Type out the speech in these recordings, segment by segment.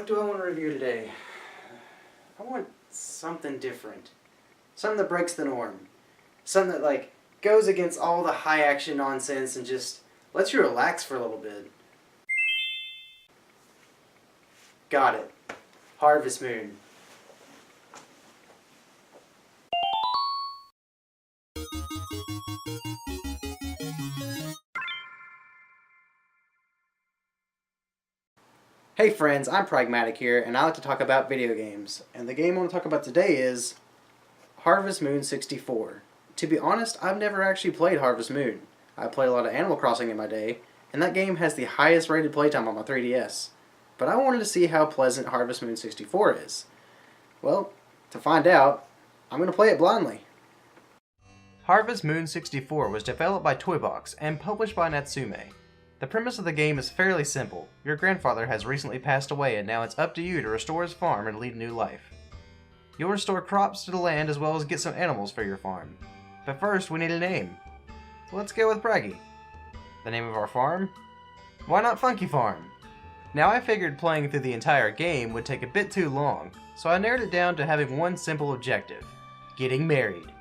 What do I want to review today? I want something different. Something that breaks the norm. Something that goes against all the high action nonsense and just lets you relax for a little bit. Got it. Harvest Moon. Hey friends, I'm Pragmatik here, and I like to talk about video games. And the game I want to talk about today is Harvest Moon 64. To be honest, I've never actually played Harvest Moon. I played a lot of Animal Crossing in my day, and that game has the highest rated playtime on my 3DS. But I wanted to see how pleasant Harvest Moon 64 is. Well, to find out, I'm going to play it blindly. Harvest Moon 64 was developed by Toybox and published by Natsume. The premise of the game is fairly simple. Your grandfather has recently passed away and now it's up to you to restore his farm and lead a new life. You'll restore crops to the land as well as get some animals for your farm. But first we need a name. Let's go with Praggy. The name of our farm? Why not Funky Farm? Now I figured playing through the entire game would take a bit too long, so I narrowed it down to having one simple objective: getting married.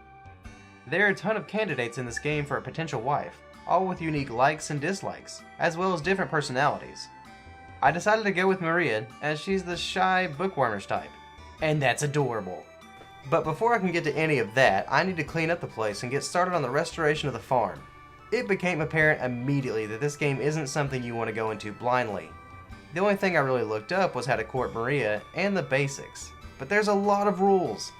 There are a ton of candidates in this game for a potential wife, all with unique likes and dislikes, as well as different personalities. I decided to go with Maria, as she's the shy bookwormish type, and that's adorable. But before I can get to any of that, I need to clean up the place and get started on the restoration of the farm. It became apparent immediately that this game isn't something you want to go into blindly. The only thing I really looked up was how to court Maria and the basics, but there's a lot of rules.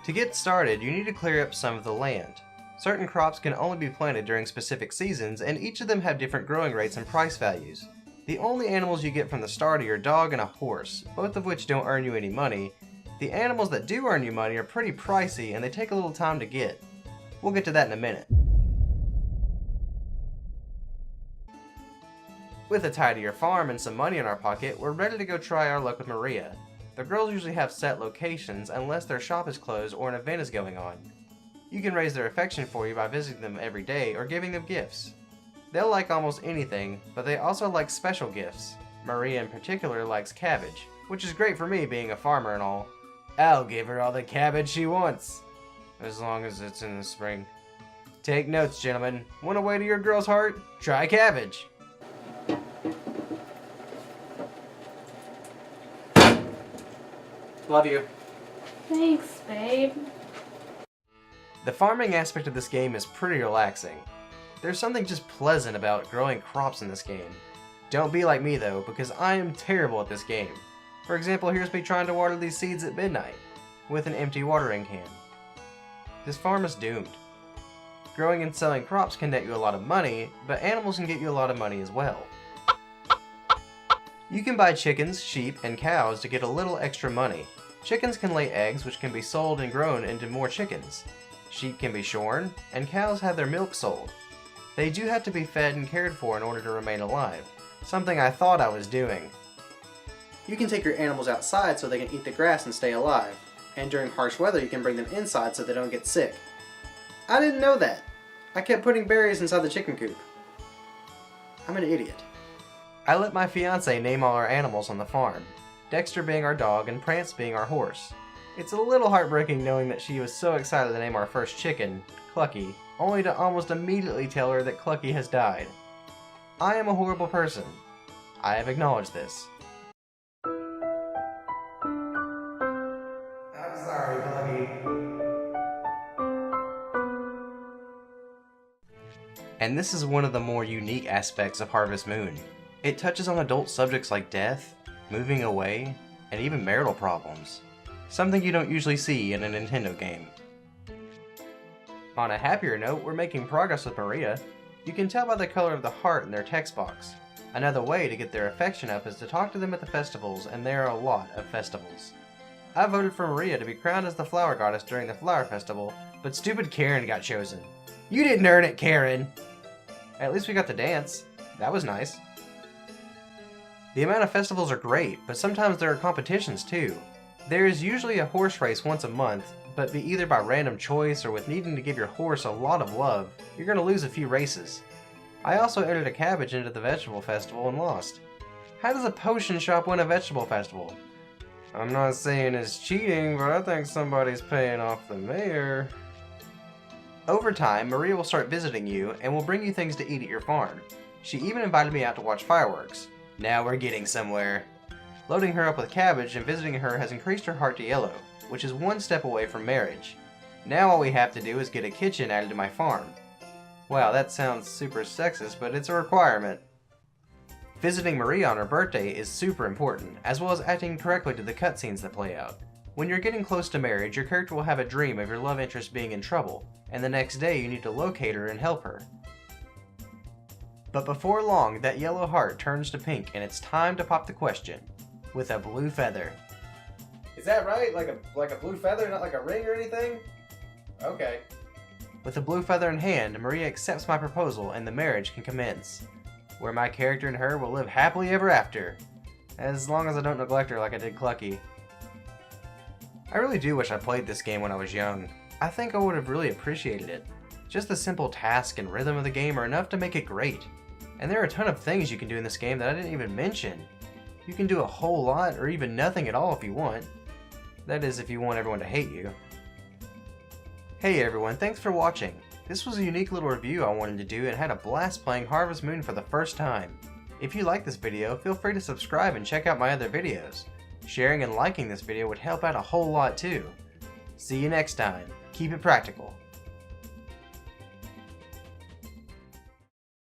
To get started, you need to clear up some of the land. Certain crops can only be planted during specific seasons, and each of them have different growing rates and price values. The only animals you get from the start are your dog and a horse, both of which don't earn you any money. The animals that do earn you money are pretty pricey and they take a little time to get. We'll get to that in a minute. With a tidier farm and some money in our pocket, we're ready to go try our luck with Maria. The girls usually have set locations unless their shop is closed or an event is going on. You can raise their affection for you by visiting them every day or giving them gifts. They'll like almost anything, but they also like special gifts. Maria in particular likes cabbage, which is great for me being a farmer and all. I'll give her all the cabbage she wants, as long as it's in the spring. Take notes, gentlemen. Want a way to your girl's heart? Try cabbage. Love you. Thanks, babe. The farming aspect of this game is pretty relaxing. There's something just pleasant about growing crops in this game. Don't be like me though, because I am terrible at this game. For example, here's me trying to water these seeds at midnight, with an empty watering can. This farm is doomed. Growing and selling crops can net you a lot of money, but animals can get you a lot of money as well. You can buy chickens, sheep, and cows to get a little extra money. Chickens can lay eggs which can be sold and grown into more chickens. Sheep can be shorn, and cows have their milk sold. They do have to be fed and cared for in order to remain alive, something I thought I was doing. You can take your animals outside so they can eat the grass and stay alive, and during harsh weather you can bring them inside so they don't get sick. I didn't know that. I kept putting berries inside the chicken coop. I'm an idiot. I let my fiance name all our animals on the farm, Dexter being our dog and Prance being our horse. It's a little heartbreaking knowing that she was so excited to name our first chicken, Clucky, only to almost immediately tell her that Clucky has died. I am a horrible person. I have acknowledged this. I'm sorry, Clucky. And this is one of the more unique aspects of Harvest Moon. It touches on adult subjects like death, moving away, and even marital problems. Something you don't usually see in a Nintendo game. On a happier note, we're making progress with Maria. You can tell by the color of the heart in their text box. Another way to get their affection up is to talk to them at the festivals, and there are a lot of festivals. I voted for Maria to be crowned as the flower goddess during the flower festival, but stupid Karen got chosen. You didn't earn it, Karen! At least we got to dance. That was nice. The amount of festivals are great, but sometimes there are competitions too. There is usually a horse race once a month, but be either by random choice or with needing to give your horse a lot of love, you're going to lose a few races. I also entered a cabbage into the vegetable festival and lost. How does a potion shop win a vegetable festival? I'm not saying it's cheating, but I think somebody's paying off the mayor. Over time, Maria will start visiting you and will bring you things to eat at your farm. She even invited me out to watch fireworks. Now we're getting somewhere. Loading her up with cabbage and visiting her has increased her heart to yellow, which is one step away from marriage. Now all we have to do is get a kitchen added to my farm. Wow, that sounds super sexist, but it's a requirement. Visiting Maria on her birthday is super important, as well as acting correctly to the cutscenes that play out. When you're getting close to marriage, your character will have a dream of your love interest being in trouble, and the next day you need to locate her and help her. But before long, that yellow heart turns to pink and it's time to pop the question. With a blue feather. Is that right? Like a blue feather, not like a ring or anything? Okay. With a blue feather in hand, Maria accepts my proposal and the marriage can commence, where my character and her will live happily ever after, as long as I don't neglect her like I did Clucky. I really do wish I played this game when I was young. I think I would have really appreciated it. Just the simple task and rhythm of the game are enough to make it great. And there are a ton of things you can do in this game that I didn't even mention. You can do a whole lot or even nothing at all if you want. That is, if you want everyone to hate you. Hey everyone, thanks for watching. This was a unique little review I wanted to do and had a blast playing Harvest Moon for the first time. If you like this video, feel free to subscribe and check out my other videos. Sharing and liking this video would help out a whole lot too. See you next time. Keep it practical.